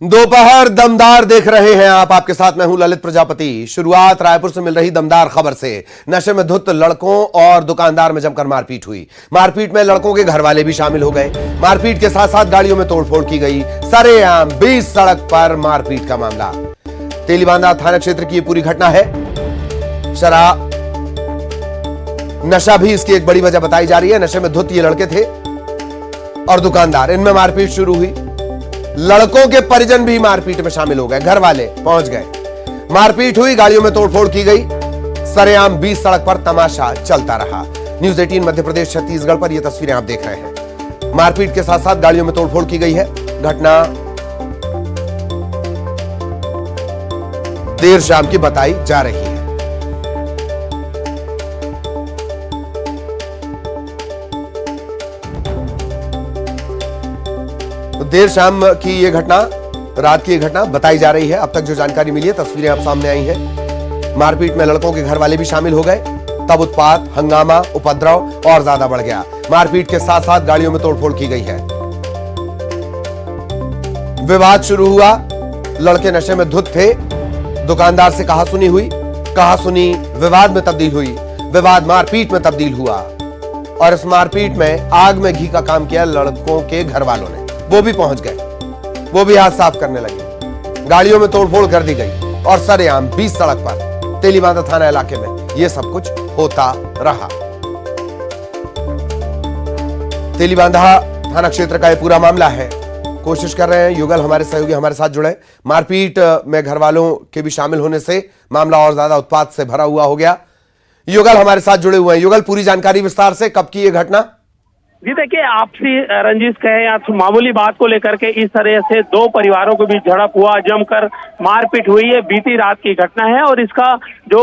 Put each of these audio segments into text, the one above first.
दोपहर दमदार देख रहे हैं आप। आपके साथ मैं हूं ललित प्रजापति। शुरुआत रायपुर से मिल रही दमदार खबर से। नशे में धुत लड़कों और दुकानदार में जमकर मारपीट हुई। मारपीट में लड़कों के घर वाले भी शामिल हो गए। मारपीट के साथ साथ गाड़ियों में तोड़फोड़ की गई। सरेआम बीच सड़क पर मारपीट का मामला। तेलीबांधा थाना क्षेत्र की यह पूरी घटना है। शराब नशा भी इसकी एक बड़ी वजह बताई जा रही है। नशे में धुत ये लड़के थे और दुकानदार, इनमें मारपीट शुरू हुई। लड़कों के परिजन भी मारपीट में शामिल हो गए, घर वाले पहुंच गए। मारपीट हुई, गाड़ियों में तोड़फोड़ की गई। सरेआम बीच सड़क पर तमाशा चलता रहा। न्यूज़ 18 मध्य प्रदेश छत्तीसगढ़ पर यह तस्वीरें आप देख रहे हैं। मारपीट के साथ साथ गाड़ियों में तोड़फोड़ की गई है। घटना देर शाम की बताई जा रही है। देर शाम की यह घटना, रात की यह घटना बताई जा रही है। अब तक जो जानकारी मिली है, तस्वीरें आप सामने आई हैं। मारपीट में लड़कों के घर वाले भी शामिल हो गए। तब उत्पात, हंगामा, उपद्रव और ज्यादा बढ़ गया। मारपीट के साथ साथ गाड़ियों में तोड़फोड़ की गई है। विवाद शुरू हुआ। लड़के नशे में धुत थे। दुकानदार से कहासुनी हुई। कहासुनी विवाद में तब्दील हुई। विवाद मारपीट में तब्दील हुआ और इस मारपीट में आग में घी का काम किया लड़कों के घर वालों ने। वो भी पहुंच गए। वो भी हाथ साफ करने लगे। गाड़ियों में तोड़फोड़ कर दी गई और सरेआम बीच सड़क पर तेलीबांधा थाना इलाके में यह सब कुछ होता रहा। तेलीबांधा थाना क्षेत्र का यह पूरा मामला है। कोशिश कर रहे हैं युगल, हमारे सहयोगी हमारे साथ जुड़े। मारपीट में घर वालों के भी शामिल होने से मामला और ज्यादा उत्पात से भरा हुआ हो गया। युगल हमारे साथ जुड़े हुए हैं। युगल, पूरी जानकारी विस्तार से, कब की यह घटना? जी देखिए, आपसी रंजिश कहे या मामूली बात को लेकर के इस तरह से दो परिवारों के बीच झड़प हुआ, जमकर मारपीट हुई है। बीती रात की घटना है और इसका जो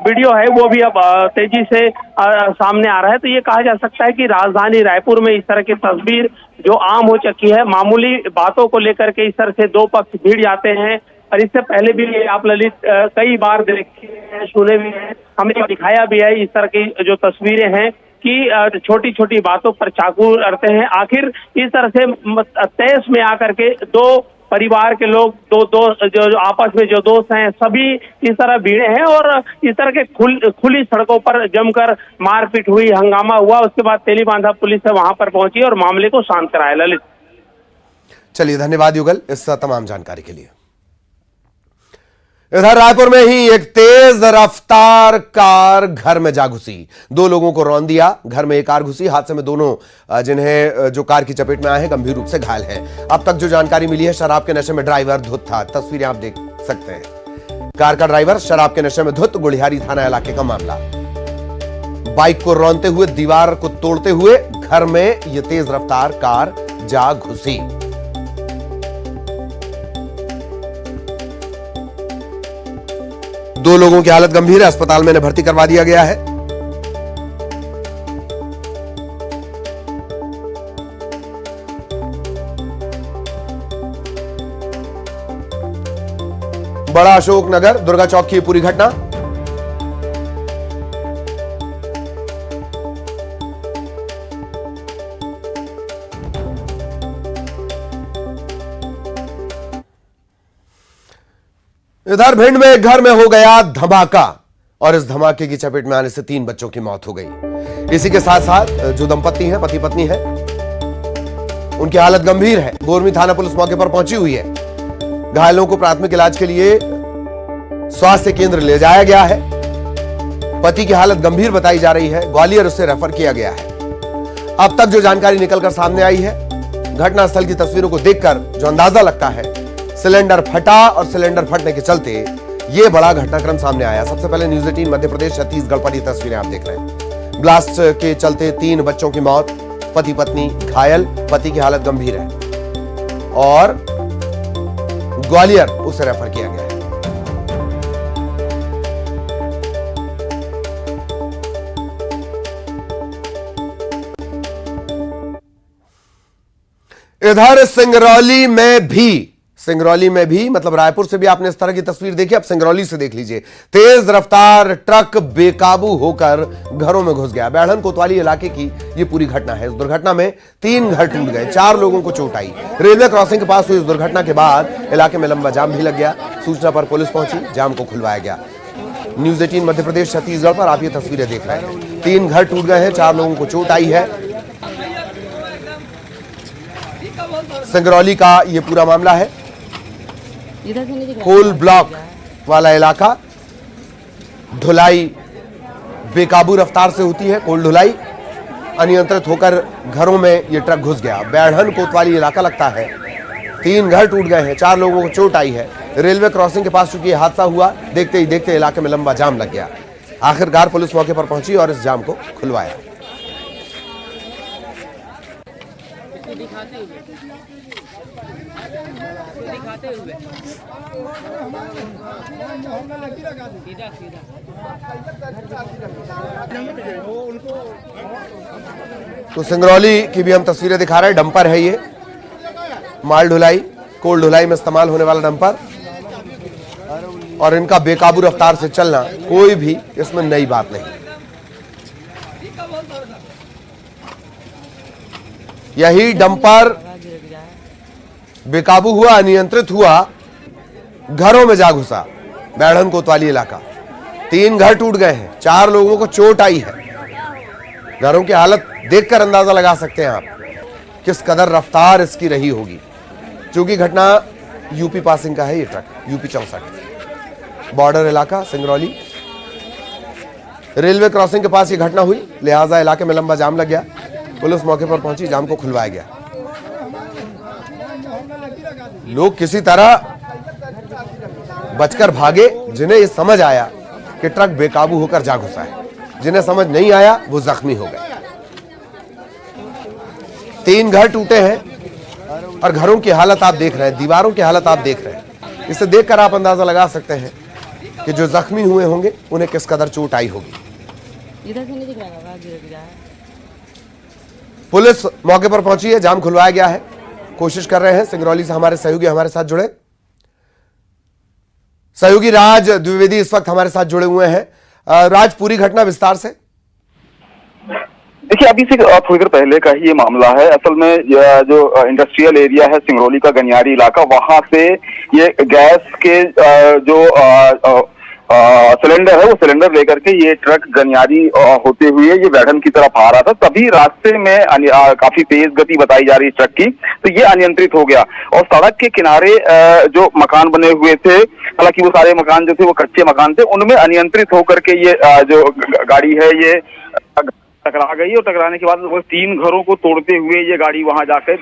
वीडियो है वो भी अब तेजी से सामने आ रहा है। तो ये कहा जा सकता है कि राजधानी रायपुर में इस तरह की तस्वीर जो आम हो चुकी है। मामूली बातों को लेकर के इस तरह से दो पक्ष भिड़ जाते हैं और इससे पहले भी आप ललित कई बार देखे हैं, सुने भी हैं, हमने दिखाया भी है। इस तरह की जो तस्वीरें हैं कि छोटी छोटी बातों पर चाकू अड़ते हैं। आखिर इस तरह से तैश में आकर के दो परिवार के लोग, दो जो आपस में जो दोस्त हैं, सभी इस तरह भिड़े हैं और इस तरह के खुली सड़कों पर जमकर मारपीट हुई, हंगामा हुआ। उसके बाद तेलीबांधा पुलिस वहां पर पहुंची और मामले को शांत कराया। ललित, चलिए, धन्यवाद युगल इस तमाम जानकारी के लिए। इधर रायपुर में ही एक तेज रफ्तार कार घर में जा घुसी। दो लोगों को रौंद दिया। घर में एक कार घुसी। हादसे में दोनों जिन्हें जो कार की चपेट में आए हैं गंभीर रूप से घायल हैं। अब तक जो जानकारी मिली है, शराब के नशे में ड्राइवर धुत था। तस्वीरें आप देख सकते हैं। कार का ड्राइवर शराब के नशे में धुत। गुड़ियारी थाना इलाके का मामला। बाइक को रौंदते हुए, दीवार को तोड़ते हुए घर में यह तेज रफ्तार कार जा घुसी। दो लोगों की हालत गंभीर है। अस्पताल में इन्हें भर्ती करवा दिया गया है। बड़ा अशोक नगर दुर्गा चौक की पूरी घटना। इधर भिंड में एक घर में हो गया धमाका और इस धमाके की चपेट में आने से 3 बच्चों की मौत हो गई। इसी के साथ साथ जो दंपत्ति हैं, पति पत्नी हैं, उनकी हालत गंभीर है। गोरमी थाना पुलिस मौके पर पहुंची हुई है। घायलों को प्राथमिक इलाज के लिए स्वास्थ्य केंद्र ले जाया गया है। पति की हालत गंभीर बताई जा रही है। ग्वालियर उसे रेफर किया गया है। अब तक जो जानकारी निकलकर सामने आई है, घटनास्थल की तस्वीरों को देखकर जो अंदाजा लगता है, सिलेंडर फटा और सिलेंडर फटने के चलते यह बड़ा घटनाक्रम सामने आया। सबसे पहले न्यूज़ 18 मध्य प्रदेश छत्तीसगढ़ पर ये तस्वीरें आप देख रहे हैं। ब्लास्ट के चलते 3 बच्चों की मौत, पति पत्नी घायल। पति की हालत गंभीर है और ग्वालियर उसे रेफर किया गया है। इधर सिंगरौली में भी सिंगरौली में भी, मतलब रायपुर से भी आपने इस तरह की तस्वीर देखी, अब सिंगरौली से देख लीजिए। तेज रफ्तार ट्रक बेकाबू होकर घरों में घुस गया। बैढ़न कोतवाली इलाके की ये पूरी घटना है। इस दुर्घटना में 3 घर टूट गए, 4 लोगों को चोट आई। रेलवे क्रॉसिंग के पास हुई इस दुर्घटना के बाद इलाके में लंबा जाम भी लग गया। सूचना पर पुलिस पहुंची, जाम को खुलवाया गया। न्यूज 18 मध्य प्रदेश छत्तीसगढ़ पर आप ये तस्वीरें देख रहे हैं। 3 घर टूट गए हैं, 4 लोगों को चोट आई है। सिंगरौली का ये पूरा मामला है। कोल ब्लॉक वाला इलाका, ढुलाई बेकाबू रफ्तार से होती है। कोल ढुलाई अनियंत्रित होकर घरों में ये ट्रक घुस गया। बैढ़न कोतवाली इलाका लगता है। 3 घर टूट गए हैं, 4 लोगों को चोट आई है। रेलवे क्रॉसिंग के पास चूंकि हादसा हुआ, देखते ही देखते इलाके में लंबा जाम लग गया। आखिरकार पुलिस मौके पर पहुंची और इस जाम को खुलवाया। तो सिंगरौली की भी हम तस्वीरें दिखा रहे हैं। डंपर है ये, माल ढुलाई, कोल ढुलाई में इस्तेमाल होने वाला डंपर, और इनका बेकाबू रफ्तार से चलना कोई भी इसमें नई बात नहीं। यही डंपर बेकाबू हुआ, अनियंत्रित हुआ, घरों में जा घुसा। बैढ़न कोतवाली इलाका, 3 घर टूट गए हैं, 4 लोगों को चोट आई है। घरों की हालत देखकर अंदाजा लगा सकते हैं आप किस कदर रफ्तार इसकी रही होगी। चूंकि घटना यूपी पासिंग का है, ये ट्रक यूपी 64 बॉर्डर इलाका सिंगरौली। रेलवे क्रॉसिंग के पास ये घटना हुई, लिहाजा इलाके में लंबा जाम लग गया। पुलिस मौके पर पहुंची, जाम को खुलवाया गया। लोग किसी तरह बचकर भागे, जिन्हें ये समझ आया कि ट्रक बेकाबू होकर जा घुसा है। जिन्हें समझ नहीं आया वो जख्मी हो गए। 3 घर टूटे हैं और घरों की हालत आप देख रहे हैं, दीवारों की हालत आप देख रहे हैं। इसे देखकर आप अंदाजा लगा सकते हैं कि जो जख्मी हुए होंगे उन्हें किस कदर चोट आई होगी। इधर से नहीं दिख रहा है। पुलिस मौके पर पहुंची है, जाम खुलवाया गया है। कोशिश कर रहे हैं। सिंगरौली से हमारे सहयोगी हमारे साथ जुड़े, सहयोगी राज द्विवेदी इस वक्त हमारे साथ जुड़े हुए हैं। राज, पूरी घटना विस्तार से। देखिए, अभी से थोड़ी देर पहले का ही ये मामला है। असल में जो इंडस्ट्रियल एरिया है सिंगरौली का, गनियारी इलाका, वहां से ये गैस के जो सिलेंडर है, वो सिलेंडर लेकर के ये ट्रक गनियारी होते हुए ये बैढ़न की तरफ आ रहा था। तभी रास्ते में काफी तेज गति बताई जा रही है ट्रक की, तो ये अनियंत्रित हो गया। और सड़क के किनारे जो मकान बने हुए थे, हालांकि वो सारे मकान जो थे वो कच्चे मकान थे, उनमें अनियंत्रित होकर के ये जो गाड़ी है ये टकरा गई। और टकराने के बाद वो 3 घरों को तोड़ते हुए ये गाड़ी वहां जाकर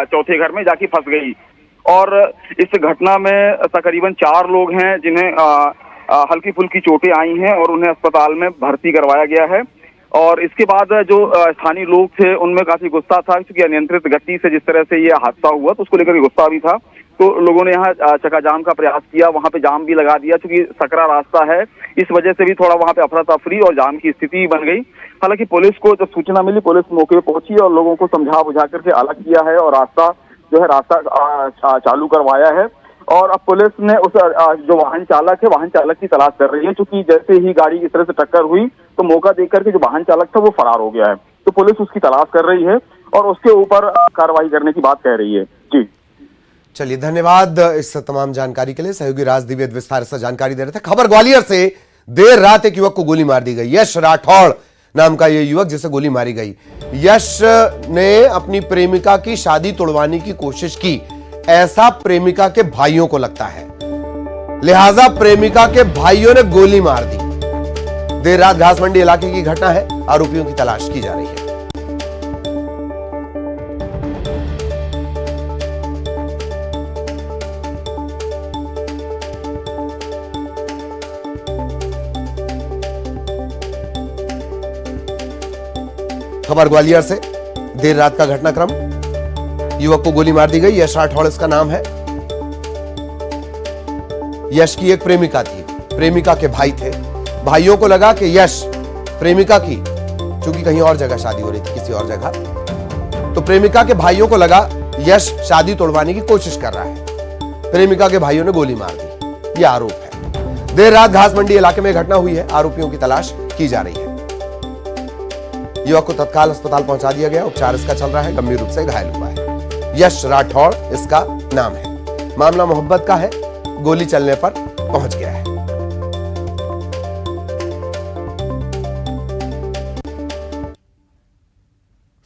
4थे घर में जाके फंस गई। और इस घटना में तकरीबन 4 लोग हैं जिन्हें हल्की फुल्की चोटें आई हैं और उन्हें अस्पताल में भर्ती करवाया गया है। और इसके बाद जो स्थानीय लोग थे उनमें काफी गुस्सा था, क्योंकि अनियंत्रित गति से जिस तरह से ये हादसा हुआ तो उसको लेकर गुस्सा भी था। तो लोगों ने यहाँ चकाजाम का प्रयास किया, वहां पे जाम भी लगा दिया। क्योंकि सकरा रास्ता है, इस वजह से भी थोड़ा वहां पे अफरा तफरी और जाम की स्थिति बन गई। हालांकि पुलिस को जब सूचना मिली, पुलिस मौके पे पहुंची और लोगों को समझा बुझा करके अलग किया है और रास्ता चालू करवाया है। और अब पुलिस ने उस जो वाहन चालक की तलाश कर रही है, क्योंकि जैसे ही गाड़ी इस तरह से टक्कर हुई तो मौका देख करके जो वाहन चालक था वो फरार हो गया है। तो पुलिस उसकी तलाश कर रही है और उसके ऊपर कार्रवाई करने की बात कह रही है। जी चलिए, धन्यवाद इस तमाम जानकारी के लिए। सहयोगी राज द्विवेदी विस्तार से जानकारी दे रहे थे। खबर ग्वालियर से, देर रात एक युवक को गोली मार दी गई। यश राठौड़ नाम का यह युवक जिसे गोली मारी गई। यश ने अपनी प्रेमिका की शादी तोड़वाने की कोशिश की, ऐसा प्रेमिका के भाइयों को लगता है, लिहाजा प्रेमिका के भाइयों ने गोली मार दी। देर रात घास मंडी इलाके की घटना है, आरोपियों की तलाश की जा रही है। खबर ग्वालियर से, देर रात का घटनाक्रम, युवक को गोली मार दी गई। यश राठौड़ इसका नाम है। यश की एक प्रेमिका थी, प्रेमिका के भाई थे। भाइयों को लगा कि यश प्रेमिका की, चूंकि कहीं और जगह शादी हो रही थी, किसी और जगह, तो प्रेमिका के भाइयों को लगा यश शादी तोड़वाने की कोशिश कर रहा है। प्रेमिका के भाइयों ने गोली मार दी, यह आरोप है। देर रात घास मंडी इलाके में घटना हुई है। आरोपियों की तलाश की जा रही है। युवक को तत्काल अस्पताल पहुंचा दिया गया, उपचार इसका चल रहा है, गंभीर रूप से घायल हुआ है। यश राठौड़ इसका नाम है। मामला मोहब्बत का है, गोली चलने पर पहुंच गया है।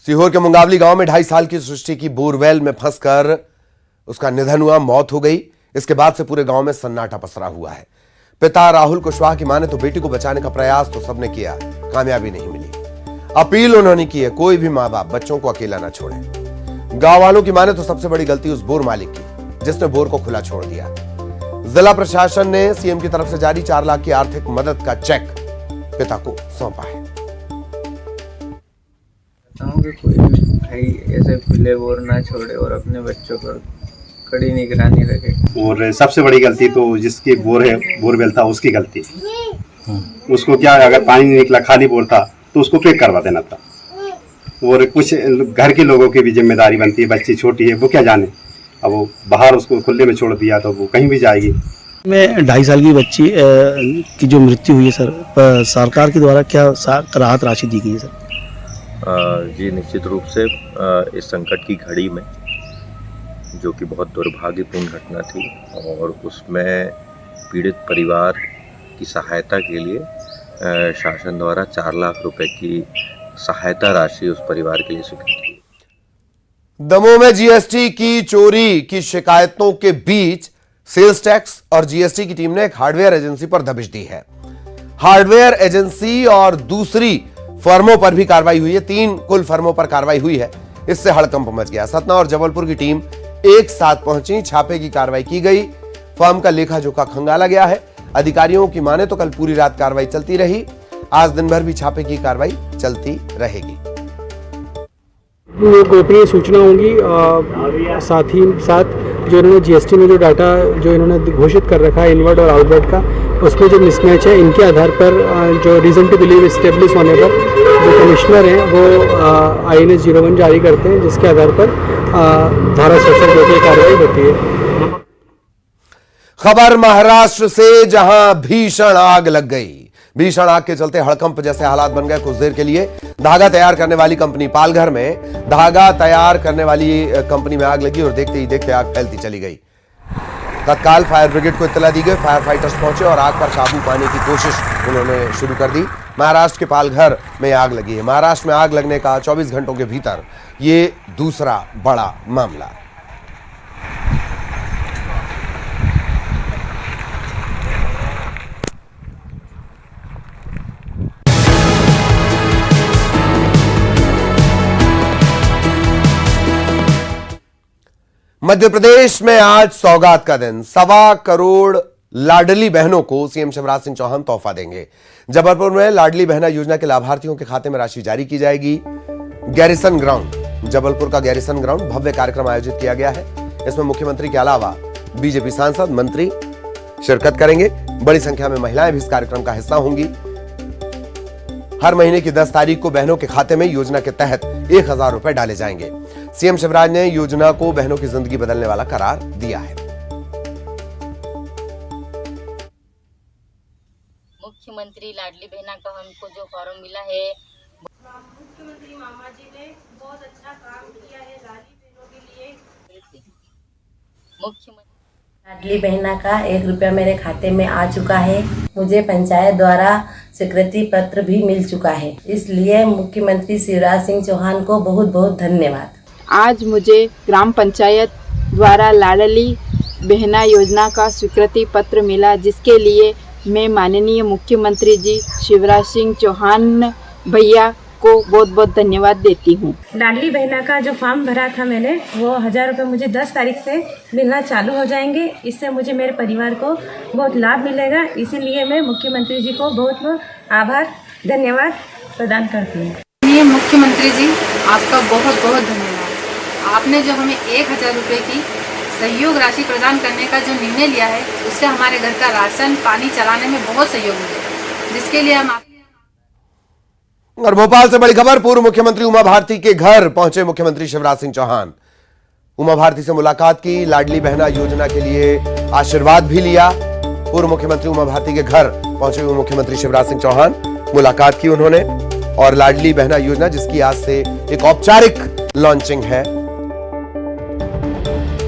सीहोर के मुंगावली गांव में 2.5 साल की सृष्टि की बोरवेल में फंसकर उसका निधन हुआ, मौत हो गई। इसके बाद से पूरे गांव में सन्नाटा पसरा हुआ है। पिता राहुल कुशवाहा की माने तो बेटी को बचाने का प्रयास तो सबने किया, कामयाबी नहीं मिली। अपील उन्होंने की है, कोई भी मां बाप बच्चों को अकेला ना छोड़े। गांव वालों की माने तो सबसे बड़ी गलती उस बोर मालिक की, जिसने बोर को खुला छोड़ दिया। जिला प्रशासन ने सीएम की तरफ से जारी 4 लाख की आर्थिक मदद का चेक पिता को सौंपा है। कि कोई भाई ऐसे खुले बोर ना छोड़े और अपने बच्चों पर कड़ी निगरानी रखे। और सबसे बड़ी गलती तो जिसकी बोरवेल था उसकी गलती। उसको क्या, अगर पानी नहीं निकला, खाली बोर था तो उसको पैक करवा देना था। और कुछ घर के लोगों की भी जिम्मेदारी बनती है, बच्ची छोटी है, वो क्या जाने। अब वो बाहर उसको खुले में छोड़ दिया तो वो कहीं भी जाएगी। में 2.5 साल की बच्ची की जो मृत्यु हुई है सर, सरकार के द्वारा क्या राहत राशि दी गई है सर? जी निश्चित रूप से इस संकट की घड़ी में, जो कि बहुत दुर्भाग्यपूर्ण घटना थी, और उसमें पीड़ित परिवार की सहायता के लिए शासन द्वारा 4 लाख रुपए की सहायता राशि उस परिवार के लिए स्वीकृत की। दमोह में जीएसटी की चोरी की शिकायतों के बीच सेल्स टैक्स और जीएसटी की टीम ने एक हार्डवेयर एजेंसी पर दबिश दी है। हार्डवेयर एजेंसी और दूसरी फर्मों पर भी कार्रवाई हुई है। 3 कुल फर्मों पर कार्रवाई हुई है। इससे हड़कंप मच गया। सतना और जबलपुर की टीम एक साथ पहुंची, छापे की कार्रवाई की गई। फर्म का लेखा जोखा खंगाला गया है। अधिकारियों की माने तो कल पूरी रात कार्रवाई चलती रही। आज दिन भर भी छापे की कार्रवाई चलती रहेगी। ये गोपनीय सूचना होंगी। साथ ही साथ जो इन्होंने जीएसटी में जो डाटा जो इन्होंने घोषित कर रखा है इनवर्ड और आउटवर्ड का, उसमें जो मिसमैच है, इनके आधार पर जो रीजन टू बिलीव एस्टेब्लिश होने पर जो कमिश्नर हैं वो INS 01 जारी करते हैं, जिसके आधार पर धारा 67 की कार्रवाई होती है। खबर महाराष्ट्र से, जहां भीषण आग लग गई। भीषण आग के चलते हड़कंप जैसे हालात बन गए। कुछ देर के लिए धागा तैयार करने वाली कंपनी पालघर में धागा तैयार करने वाली कंपनी में आग लगी और देखते ही देखते आग फैलती चली गई। तत्काल फायर ब्रिगेड को इत्तला दी गई। फायर फाइटर्स पहुंचे और आग पर काबू पाने की कोशिश उन्होंने शुरू कर दी। महाराष्ट्र के पालघर में आग लगी है। महाराष्ट्र में आग लगने का 24 घंटों के भीतर ये दूसरा बड़ा मामला। मध्य प्रदेश में आज सौगात का दिन। 1.25 करोड़ लाडली बहनों को सीएम शिवराज सिंह चौहान तोहफा देंगे। जबलपुर में लाडली बहना योजना के लाभार्थियों के खाते में राशि जारी की जाएगी। गैरिसन ग्राउंड, जबलपुर का गैरिसन ग्राउंड, भव्य कार्यक्रम आयोजित किया गया है। इसमें मुख्यमंत्री के अलावा बीजेपी सांसद, मंत्री शिरकत करेंगे। बड़ी संख्या में महिलाएं भी इस कार्यक्रम का हिस्सा होंगी। हर महीने की 10 तारीख को बहनों के खाते में योजना के तहत 1000 रुपए डाले जाएंगे। सीएम शिवराज ने योजना को बहनों की जिंदगी बदलने वाला करार दिया है। मुख्यमंत्री लाडली बहना का हमको जो फॉर्म मिला है, मुख्यमंत्री मामा जी ने बहुत अच्छा काम किया है लाडली बहनों के लिए। मुख्यमंत्री लाडली बहना का 1 रुपया मेरे खाते में आ चुका है। मुझे पंचायत द्वारा स्वीकृति पत्र भी मिल चुका है। इसलिए मुख्यमंत्री शिवराज सिंह चौहान को बहुत बहुत धन्यवाद। आज मुझे ग्राम पंचायत द्वारा लाडली बहना योजना का स्वीकृति पत्र मिला, जिसके लिए मैं माननीय मुख्यमंत्री जी शिवराज सिंह चौहान भैया को बहुत बहुत धन्यवाद देती हूँ। लाडली बहना का जो फॉर्म भरा था मैंने, वो 1000 रुपये मुझे 10 तारीख से मिलना चालू हो जाएंगे। इससे मुझे मेरे परिवार को बहुत लाभ मिलेगा। इसीलिए मैं मुख्यमंत्री जी को बहुत बहुत आभार धन्यवाद प्रदान करती हूँ। मुख्यमंत्री जी, आपका बहुत बहुत धन्यवाद। आपने जो हमें 1000 रुपये की सहयोग राशि प्रदान करने का जो निर्णय लिया है, उससे हमारे घर का राशन पानी चलाने में बहुत सहयोग मिलेगा, जिसके लिए हम और भोपाल से बड़ी खबर, पूर्व मुख्यमंत्री उमा भारती के घर पहुंचे मुख्यमंत्री शिवराज सिंह चौहान। उमा भारती से मुलाकात की, लाडली बहना योजना के लिए आशीर्वाद भी लिया। पूर्व मुख्यमंत्री उमा भारती के घर पहुंचे हुए मुख्यमंत्री शिवराज सिंह चौहान, मुलाकात की उन्होंने और लाडली बहना योजना जिसकी आज से एक औपचारिक लॉन्चिंग है,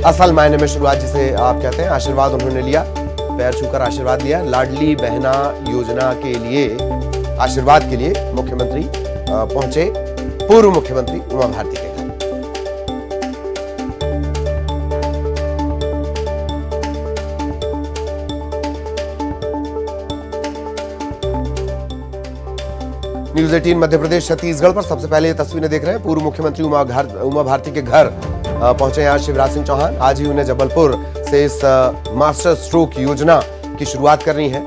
असल मायने में शुरुआत जिसे आप कहते हैं, आशीर्वाद उन्होंने लिया, पैर छूकर आशीर्वाद लिया। लाडली बहना योजना के लिए आशीर्वाद के लिए मुख्यमंत्री पहुंचे पूर्व मुख्यमंत्री उमा भारती के घर। न्यूज़ 18 मध्य प्रदेश छत्तीसगढ़ पर सबसे पहले ये तस्वीरें देख रहे हैं। पूर्व मुख्यमंत्री उमा भारती के घर पहुंचे आज शिवराज सिंह चौहान। आज ही उन्हें जबलपुर से इस मास्टर स्ट्रोक योजना की शुरुआत करनी है,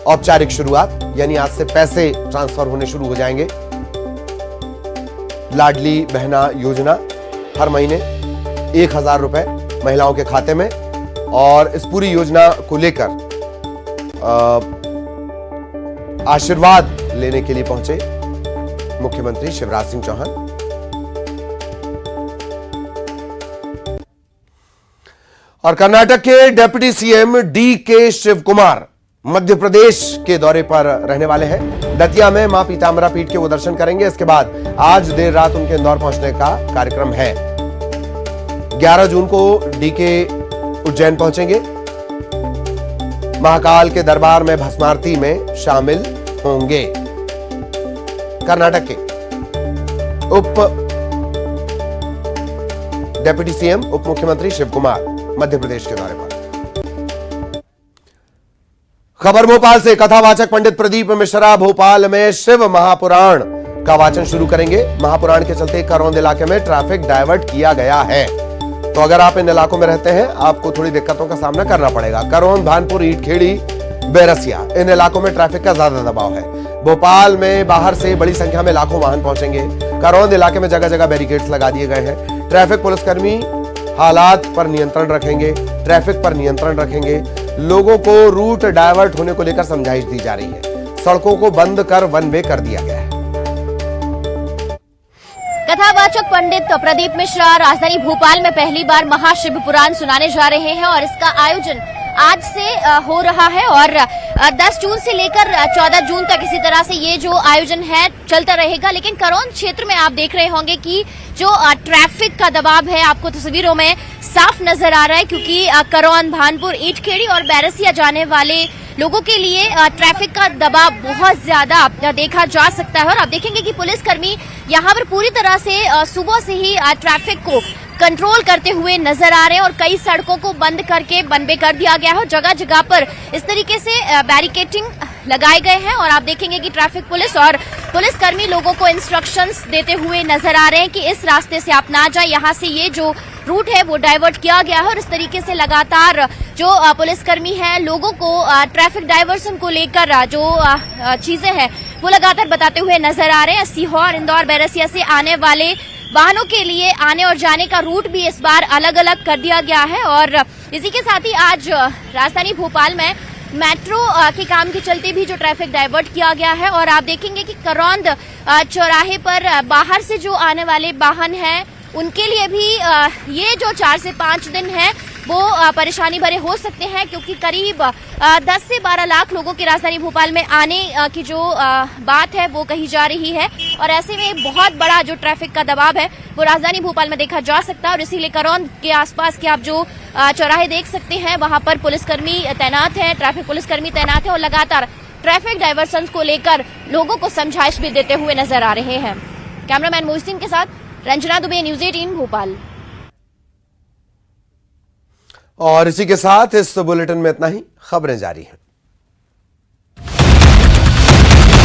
औपचारिक शुरुआत, यानी आज से पैसे ट्रांसफर होने शुरू हो जाएंगे। लाडली बहना योजना हर महीने 1000 रुपए महिलाओं के खाते में, और इस पूरी योजना को लेकर आशीर्वाद लेने के लिए पहुंचे मुख्यमंत्री शिवराज सिंह चौहान। और कर्नाटक के डिप्टी सीएम डी.के. शिव कुमार मध्य प्रदेश के दौरे पर रहने वाले हैं। दतिया में मां पीताम्बरा पीठ के वो दर्शन करेंगे। इसके बाद आज देर रात उनके इंदौर पहुंचने का कार्यक्रम है। 11 जून को डी.के. उज्जैन पहुंचेंगे। महाकाल के दरबार में भस्मारती में शामिल होंगे। कर्नाटक के उप डिप्टी सीएम उप मुख्यमंत्री शिव कुमार मध्य प्रदेश के दौरे पर। खबर भोपाल से, कथावाचक पंडित प्रदीप मिश्रा भोपाल में शिव महापुराण का वाचन शुरू करेंगे। महापुराण के चलते करौंद इलाके में ट्रैफिक डायवर्ट किया गया है, तो अगर आप इन इलाकों में रहते हैं आपको थोड़ी दिक्कतों का सामना करना पड़ेगा। करौंद, भानपुर, ईटखेड़ी, बैरसिया, इन इलाकों में ट्रैफिक का ज्यादा दबाव है। भोपाल में बाहर से बड़ी संख्या में लाखों वाहन पहुंचेंगे। करौंद इलाके में जगह जगह बैरिकेड्स लगा दिए गए हैं। ट्रैफिक पुलिसकर्मी हालात पर नियंत्रण रखेंगे, ट्रैफिक पर नियंत्रण रखेंगे। लोगों को रूट डायवर्ट होने को लेकर समझाइश दी जा रही है। सड़कों को बंद कर वन वे कर दिया गया है। कथावाचक पंडित प्रदीप मिश्रा राजधानी भोपाल में पहली बार महाशिव पुराण सुनाने जा रहे हैं और इसका आयोजन आज से हो रहा है और 10 जून से लेकर 14 जून तक इसी तरह से ये जो आयोजन है चलता रहेगा। लेकिन करौंद क्षेत्र में आप देख रहे होंगे कि जो ट्रैफिक का दबाव है आपको तस्वीरों में साफ नजर आ रहा है, क्योंकि करौंद, भानपुर, ईटखेड़ी और बैरसिया जाने वाले लोगों के लिए ट्रैफिक का दबाव बहुत ज्यादा देखा जा सकता है। और आप देखेंगे कि पुलिसकर्मी यहाँ पर पूरी तरह से सुबह से ही ट्रैफिक को कंट्रोल करते हुए नजर आ रहे हैं और कई सड़कों को बंद करके वन वे कर दिया गया है। जगह जगह पर इस तरीके से बैरिकेडिंग लगाए गए हैं और आप देखेंगे कि ट्रैफिक पुलिस और पुलिसकर्मी लोगों को इंस्ट्रक्शंस देते हुए नजर आ रहे हैं कि इस रास्ते से आप ना जाए, यहाँ से ये जो रूट है वो डाइवर्ट किया गया है। और इस तरीके से लगातार जो पुलिसकर्मी हैं लोगों को ट्रैफिक डाइवर्सन को लेकर जो चीजें हैं वो लगातार बताते हुए नजर आ रहे हैं। सीहोर, इंदौर, बैरसिया से आने वाले वाहनों के लिए आने और जाने का रूट भी इस बार अलग अलग कर दिया गया है। और इसी के साथ ही आज राजधानी भोपाल में मेट्रो के काम के चलते भी जो ट्रैफिक डाइवर्ट किया गया है। और आप देखेंगे कि करौंद चौराहे पर बाहर से जो आने वाले वाहन हैं उनके लिए भी ये जो 4 से 5 दिन है वो परेशानी भरे हो सकते हैं, क्योंकि करीब 10 से 12 लाख लोगों के राजधानी भोपाल में आने की जो बात है वो कही जा रही है। और ऐसे में बहुत बड़ा जो ट्रैफिक का दबाव है वो राजधानी भोपाल में देखा जा सकता है। और इसीलिए करौंद के आसपास के आप जो चौराहे देख सकते हैं वहां पर पुलिसकर्मी तैनात हैं, ट्रैफिक पुलिसकर्मी तैनात हैं और लगातार ट्रैफिक डाइवर्सन को लेकर लोगों को समझाइश भी देते हुए नजर आ रहे हैं। कैमरामैन मोहसिन के साथ रंजना दुबे, न्यूज़ 18 भोपाल। और इसी के साथ इस बुलेटिन में इतना ही। खबरें जारी हैं।